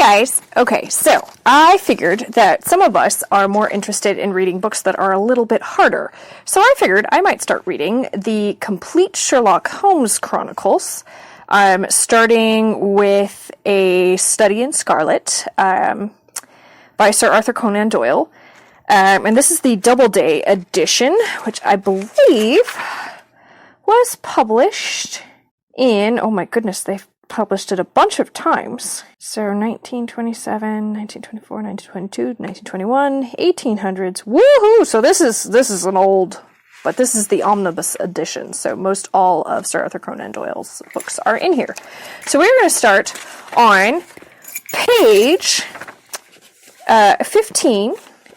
guys! Okay, so I figured that some of us are more interested in reading books that are a little bit harder. So I figured I might start reading the complete Sherlock Holmes Chronicles, starting with a Study in Scarlet by Sir Arthur Conan Doyle. And this is the Doubleday edition, which I believe was published in, oh my goodness, they've published it a bunch of times. So 1927, 1924, 1922, 1921, 1800s. Woohoo! So this is an old, but this is the omnibus edition. So most all of Sir Arthur Conan Doyle's books are in here. So we're going to start on page 15,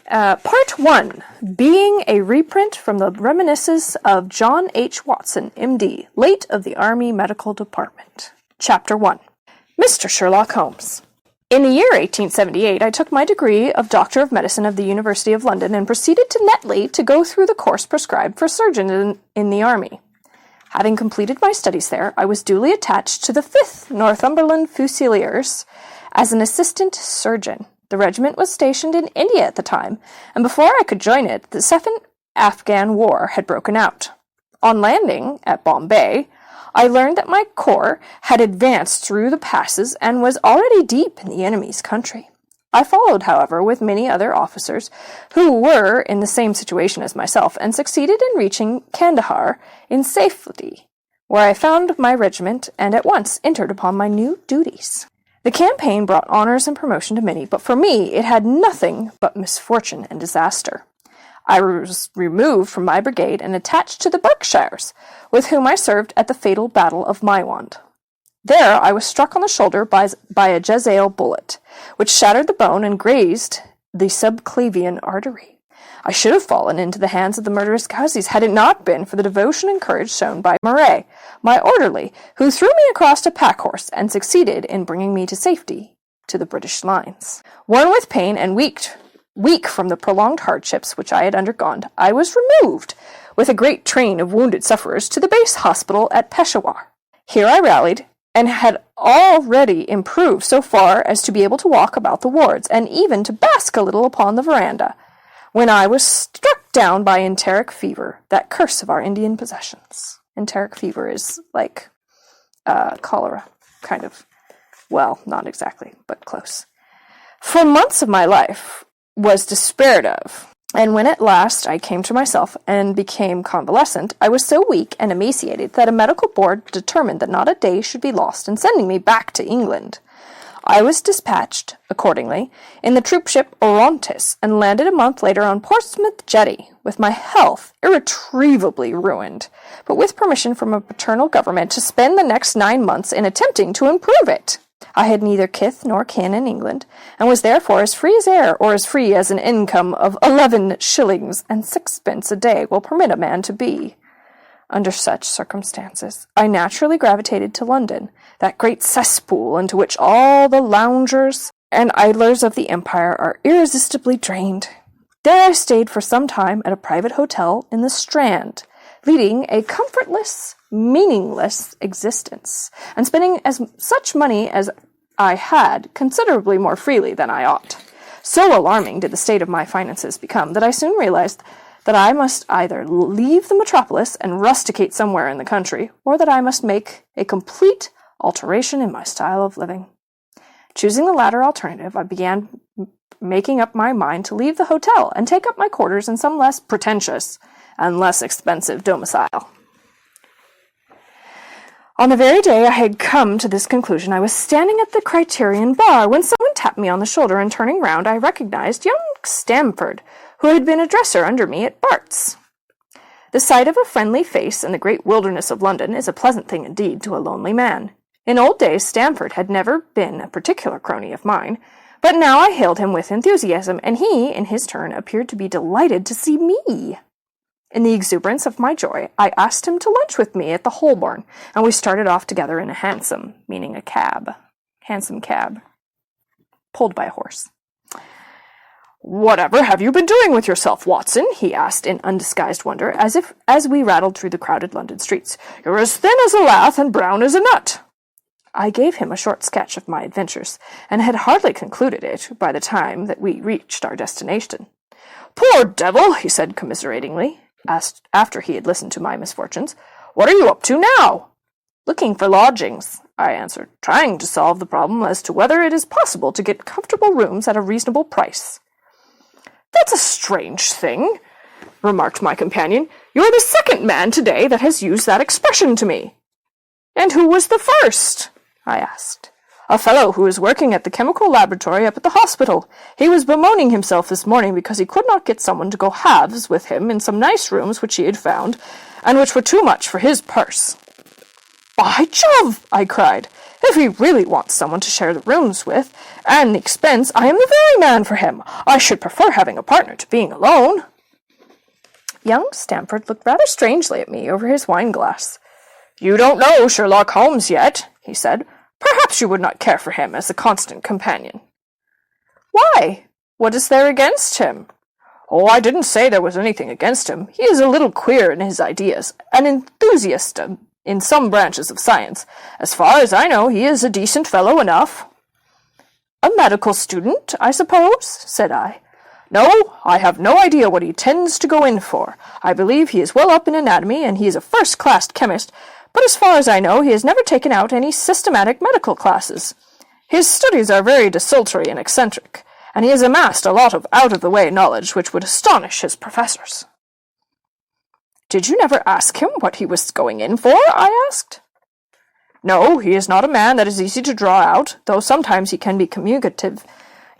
part 1, being a reprint from the reminiscences of John H. Watson, M.D., late of the Army Medical Department. Chapter 1. Mr. Sherlock Holmes. In the year 1878, I took my degree of Doctor of Medicine of the University of London and proceeded to Netley to go through the course prescribed for surgeons in the Army. Having completed my studies there, I was duly attached to the 5th Northumberland Fusiliers as an assistant surgeon. The regiment was stationed in India at the time, and before I could join it, the Second Afghan War had broken out. On landing at Bombay, I learned that my corps had advanced through the passes and was already deep in the enemy's country. I followed, however, with many other officers who were in the same situation as myself, and succeeded in reaching Kandahar in safety, where I found my regiment and at once entered upon my new duties. The campaign brought honors and promotion to many, but for me it had nothing but misfortune and disaster. I was removed from my brigade and attached to the Berkshires, with whom I served at the fatal Battle of Maiwand. There I was struck on the shoulder by a Jezail bullet, which shattered the bone and grazed the subclavian artery. I should have fallen into the hands of the murderous Ghazis had it not been for the devotion and courage shown by Murray, my orderly, who threw me across a pack-horse and succeeded in bringing me to safety to the British lines. Worn with pain and weak from the prolonged hardships which I had undergone, I was removed, with a great train of wounded sufferers, to the base hospital at Peshawar. Here I rallied, and had already improved so far as to be able to walk about the wards, and even to bask a little upon the veranda, when I was struck down by enteric fever, that curse of our Indian possessions. Enteric fever is like cholera, kind of. Well, not exactly, but close. For months of my life was despaired of, and when at last I came to myself and became convalescent, I was so weak and emaciated that a medical board determined that not a day should be lost in sending me back to England. I was dispatched, accordingly, in the troop ship Orontes, and landed a month later on Portsmouth Jetty, with my health irretrievably ruined, but with permission from a paternal government to spend the next 9 months in attempting to improve it. I had neither kith nor kin in England, and was therefore as free as air, or as free as an income of 11 shillings and 6pence a day will permit a man to be. Under such circumstances, I naturally gravitated to London, that great cesspool into which all the loungers and idlers of the empire are irresistibly drained. There I stayed for some time at a private hotel in the Strand, leading a comfortless, meaningless existence, and spending as such money as I had considerably more freely than I ought. So alarming did the state of my finances become that I soon realized that I must either leave the metropolis and rusticate somewhere in the country, or that I must make a complete alteration in my style of living. Choosing the latter alternative, I began making up my mind to leave the hotel and take up my quarters in some less pretentious and less expensive domicile. On the very day I had come to this conclusion, I was standing at the Criterion bar when someone tapped me on the shoulder, and turning round, I recognized young Stamford, who had been a dresser under me at Bart's. The sight of a friendly face in the great wilderness of London is a pleasant thing indeed to a lonely man. In old days Stamford had never been a particular crony of mine, but now I hailed him with enthusiasm, and he, in his turn, appeared to be delighted to see me. In the exuberance of my joy, I asked him to lunch with me at the Holborn, and we started off together in a hansom, meaning a cab. Hansom cab. Pulled by a horse. "Whatever have you been doing with yourself, Watson?" he asked in undisguised wonder, as we rattled through the crowded London streets. "You're as thin as a lath and brown as a nut." I gave him a short sketch of my adventures, and had hardly concluded it by the time that we reached our destination. "Poor devil," he said commiseratingly, after he had listened to my misfortunes. "What are you up to now?" "Looking for lodgings," I answered, "trying to solve the problem as to whether it is possible to get comfortable rooms at a reasonable price." "That's a strange thing," remarked my companion. "You're the second man today that has used that expression to me." "And who was the first?" I asked. "A fellow who is working at the chemical laboratory up at the hospital. He was bemoaning himself this morning because he could not get someone to go halves with him in some nice rooms which he had found, and which were too much for his purse." "By Jove!" I cried. "If he really wants someone to share the rooms with, and the expense, I am the very man for him. I should prefer having a partner to being alone." Young Stamford looked rather strangely at me over his wine-glass. "You don't know Sherlock Holmes yet," he said. "Perhaps you would not care for him as a constant companion." "Why? What is there against him?" "Oh, I didn't say there was anything against him. He is a little queer in his ideas, an enthusiast in some branches of science. As far as I know, he is a decent fellow enough." "A medical student, I suppose?" said I. "No, I have no idea what he tends to go in for. I believe he is well up in anatomy, and he is a first-class chemist, but as far as I know, he has never taken out any systematic medical classes. His studies are very desultory and eccentric, and he has amassed a lot of out-of-the-way knowledge which would astonish his professors." "Did you never ask him what he was going in for?" I asked. "No, he is not a man that is easy to draw out, though sometimes he can be communicative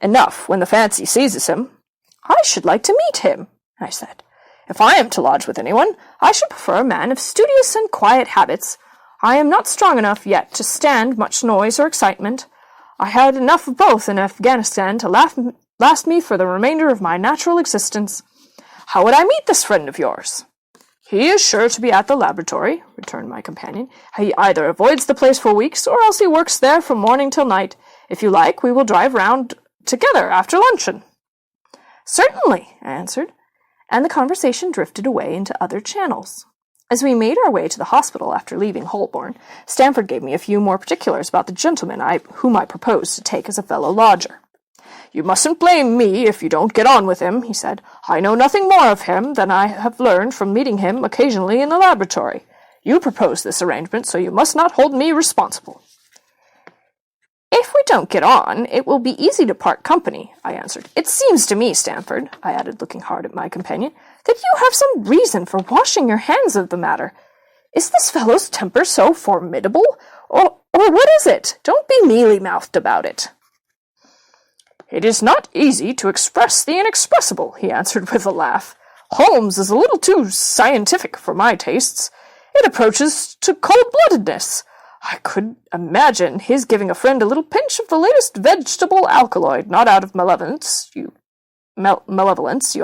enough when the fancy seizes him." "I should like to meet him," I said. "If I am to lodge with anyone, I should prefer a man of studious and quiet habits. I am not strong enough yet to stand much noise or excitement. I had enough of both in Afghanistan to last me for the remainder of my natural existence. How would I meet this friend of yours?" "He is sure to be at the laboratory," returned my companion. "He either avoids the place for weeks, or else he works there from morning till night. If you like, we will drive round together after luncheon." "Certainly," I answered, and the conversation drifted away into other channels. As we made our way to the hospital after leaving Holborn, Stamford gave me a few more particulars about the gentleman whom I proposed to take as a fellow lodger. "You mustn't blame me if you don't get on with him," he said. "I know nothing more of him than I have learned from meeting him occasionally in the laboratory. You proposed this arrangement, so you must not hold me responsible." "If we don't get on, it will be easy to part company," I answered. "It seems to me, Stamford," I added, looking hard at my companion, "that you have some reason for washing your hands of the matter. Is this fellow's temper so formidable? Or what is it? Don't be mealy-mouthed about it." "It is not easy to express the inexpressible," he answered with a laugh. "Holmes is a little too scientific for my tastes. It approaches to cold-bloodedness. I could imagine his giving a friend a little pinch of the latest vegetable alkaloid, not out of malevolence, you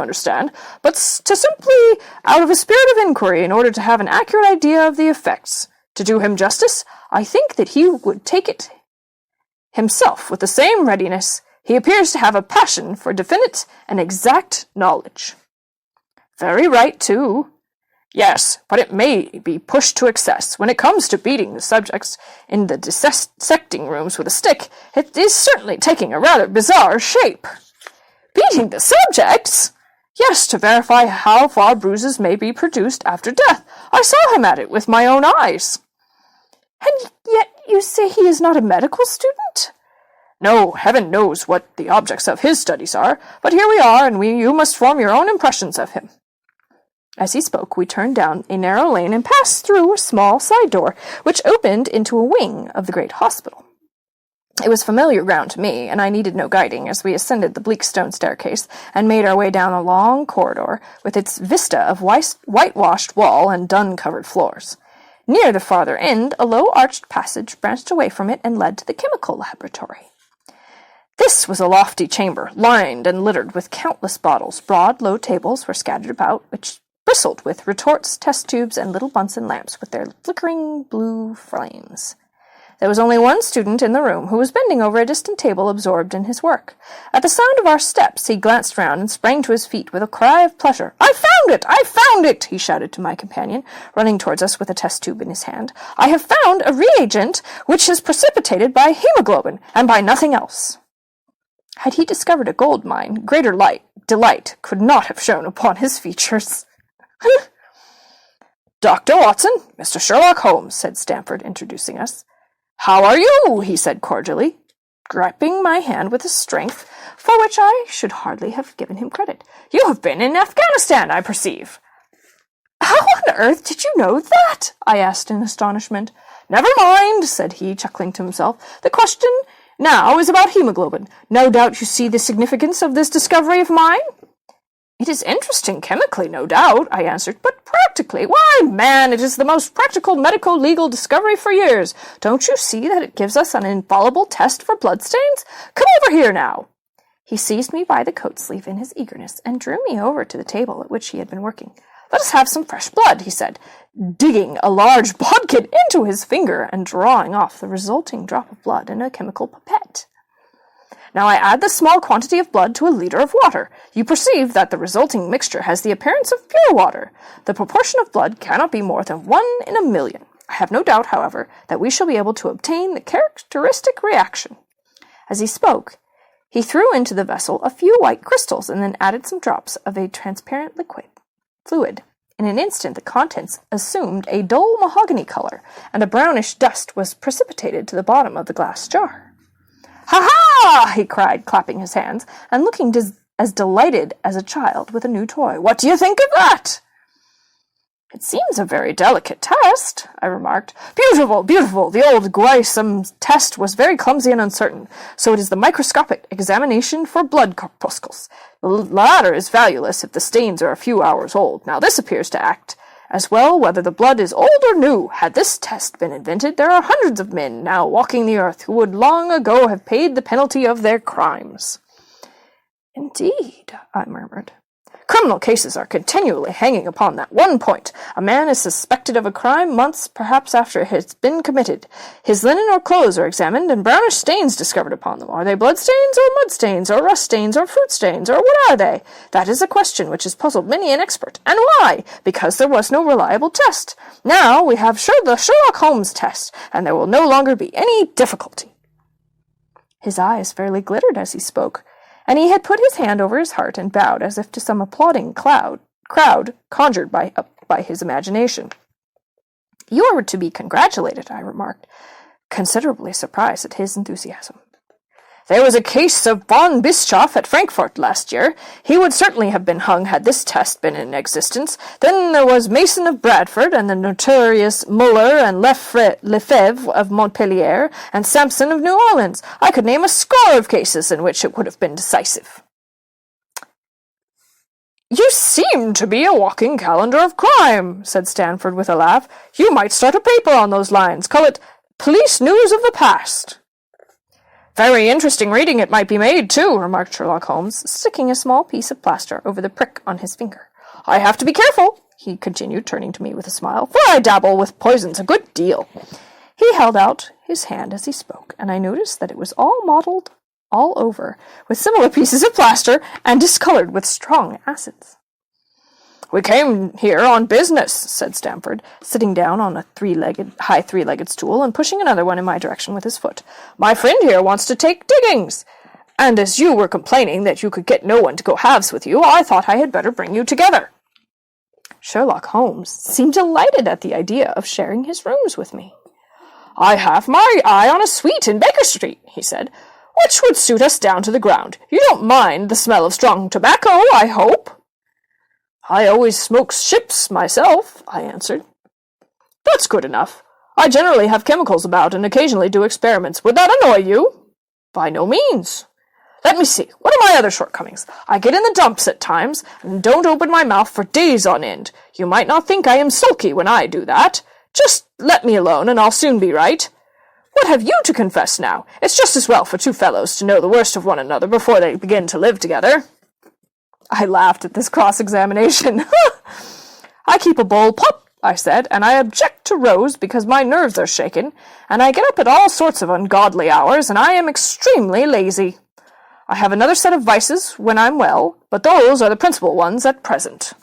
understand, but to simply out of a spirit of inquiry in order to have an accurate idea of the effects. To do him justice, I think that he would take it himself with the same readiness. He appears to have a passion for definite and exact knowledge." "Very right, too." "Yes, but it may be pushed to excess. When it comes to beating the subjects in the dissecting rooms with a stick, it is certainly taking a rather bizarre shape." "Beating the subjects?" "Yes, to verify how far bruises may be produced after death. I saw him at it with my own eyes." "And yet you say he is not a medical student?" "No, heaven knows what the objects of his studies are, but here we are, and you must form your own impressions of him." As he spoke, we turned down a narrow lane and passed through a small side door, which opened into a wing of the great hospital. It was familiar ground to me, and I needed no guiding as we ascended the bleak stone staircase and made our way down a long corridor with its vista of whitewashed wall and dun-covered floors. Near the farther end, a low-arched passage branched away from it and led to the chemical laboratory. This was a lofty chamber, lined and littered with countless bottles. Broad, low tables were scattered about, which bristled with retorts, test tubes, and little Bunsen lamps with their flickering blue flames. There was only one student in the room, who was bending over a distant table absorbed in his work. At the sound of our steps, he glanced round and sprang to his feet with a cry of pleasure. "I found it! I found it!" he shouted to my companion, running towards us with a test tube in his hand. "I have found a reagent which is precipitated by hemoglobin, and by nothing else." Had he discovered a gold mine, greater delight could not have shown upon his features. "Dr. Watson, Mr. Sherlock Holmes," said Stamford, introducing us. "How are you?" he said cordially, gripping my hand with a strength for which I should hardly have given him credit. "You have been in Afghanistan, I perceive." "How on earth did you know that?" I asked in astonishment. "Never mind," said he, chuckling to himself. "The question now is about hemoglobin. No doubt you see the significance of this discovery of mine?" "It is interesting chemically, no doubt," I answered, "but practically, why, man, it is the most practical medico-legal discovery for years. Don't you see that it gives us an infallible test for bloodstains? Come over here now." He seized me by the coat sleeve in his eagerness and drew me over to the table at which he had been working. "Let us have some fresh blood," he said, digging a large bodkin into his finger and drawing off the resulting drop of blood in a chemical pipette. "Now I add this small quantity of blood to a liter of water. You perceive that the resulting mixture has the appearance of pure water. The proportion of blood cannot be more than 1 in a million. I have no doubt, however, that we shall be able to obtain the characteristic reaction." As he spoke, he threw into the vessel a few white crystals and then added some drops of a transparent fluid. In an instant the contents assumed a dull mahogany color, and a brownish dust was precipitated to the bottom of the glass jar. "Ha-ha!" he cried, clapping his hands, and looking as delighted as a child with a new toy. "What do you think of that?" "It seems a very delicate test," I remarked. "Beautiful, beautiful! The old Guaisum test was very clumsy and uncertain, so it is the microscopic examination for blood corpuscles. The latter is valueless if the stains are a few hours old. Now this appears to act as well whether the blood is old or new. Had this test been invented, there are hundreds of men now walking the earth who would long ago have paid the penalty of their crimes." "Indeed," I murmured. "Criminal cases are continually hanging upon that one point. A man is suspected of a crime months, perhaps after it has been committed. His linen or clothes are examined, and brownish stains discovered upon them. Are they blood stains, or mud stains, or rust stains, or fruit stains, or what are they? That is a question which has puzzled many an expert. And why? Because there was no reliable test. Now we have the Sherlock Holmes test, and there will no longer be any difficulty." His eyes fairly glittered as he spoke, and he had put his hand over his heart and bowed as if to some applauding crowd conjured by his imagination. "You are to be congratulated," I remarked, considerably surprised at his enthusiasm. "There was a case of von Bischoff at Frankfurt last year. He would certainly have been hung had this test been in existence. Then there was Mason of Bradford, and the notorious Muller and Lefebvre of Montpellier, and Sampson of New Orleans. I could name a score of cases in which it would have been decisive." "You seem to be a walking calendar of crime," said Stamford with a laugh. "You might start a paper on those lines. Call it Police News of the Past." "Very interesting reading it might be made, too," remarked Sherlock Holmes, sticking a small piece of plaster over the prick on his finger. "I have to be careful," he continued, turning to me with a smile, "for I dabble with poisons a good deal." He held out his hand as he spoke, and I noticed that it was all mottled all over with similar pieces of plaster and discolored with strong acids. "We came here on business," said Stamford, sitting down on a high three-legged stool and pushing another one in my direction with his foot. "My friend here wants to take diggings, and as you were complaining that you could get no one to go halves with you, I thought I had better bring you together." Sherlock Holmes seemed delighted at the idea of sharing his rooms with me. "I have my eye on a suite in Baker Street," he said, "which would suit us down to the ground. You don't mind the smell of strong tobacco, I hope?" "I always smoke ships myself," I answered. "That's good enough. I generally have chemicals about and occasionally do experiments. Would that annoy you?" "By no means." "Let me see. What are my other shortcomings? I get in the dumps at times, and don't open my mouth for days on end. You might not think I am sulky when I do that. Just let me alone, and I'll soon be right. What have you to confess now? It's just as well for two fellows to know the worst of one another before they begin to live together." I laughed at this cross-examination. "I keep a bowl I said, and I object to Rose because my nerves are shaken, and I get up at all sorts of ungodly hours, and I am extremely lazy. I have another set of vices when I'm well, but those are the principal ones at present.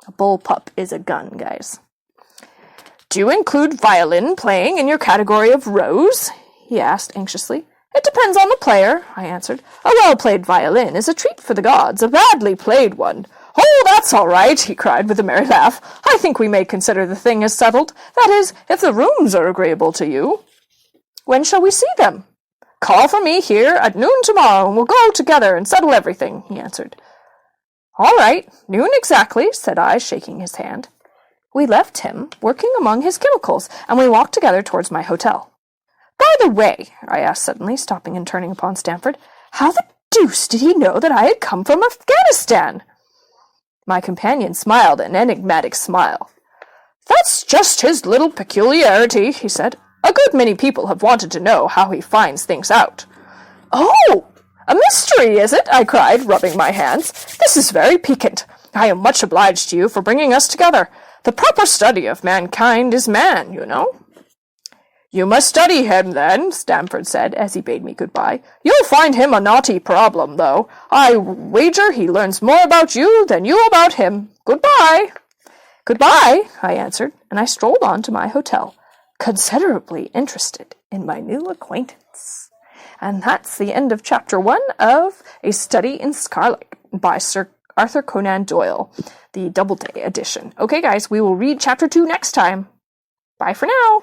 A bullpup is a gun, guys. Do you include violin playing in your category of Rose? He asked anxiously. It depends on the player, I answered. A well-played violin is a treat for the gods, a badly played one. Oh, that's all right, he cried with a merry laugh. I think we may consider the thing as settled. That is, if the rooms are agreeable to you. When shall we see them? Call for me here at noon tomorrow, and we'll go together and settle everything, he answered. All right, noon exactly, said I, shaking his hand. We left him, working among his chemicals, and we walked together towards my hotel. By the way, I asked suddenly, stopping and turning upon Stamford, how the deuce did he know that I had come from Afghanistan? My companion smiled an enigmatic smile. That's just his little peculiarity, he said. A good many people have wanted to know how he finds things out. Oh, a mystery, is it? I cried, rubbing my hands. This is very piquant. I am much obliged to you for bringing us together. The proper study of mankind is man, you know. You must study him, then, Stamford said, as he bade me good-bye. You'll find him a naughty problem, though. I wager he learns more about you than you about him. Goodbye. Goodbye, I answered, and I strolled on to my hotel, considerably interested in my new acquaintance. And that's the end of Chapter 1 of A Study in Scarlet by Sir Arthur Conan Doyle, the Doubleday edition. Okay, guys, we will read Chapter 2 next time. Bye for now.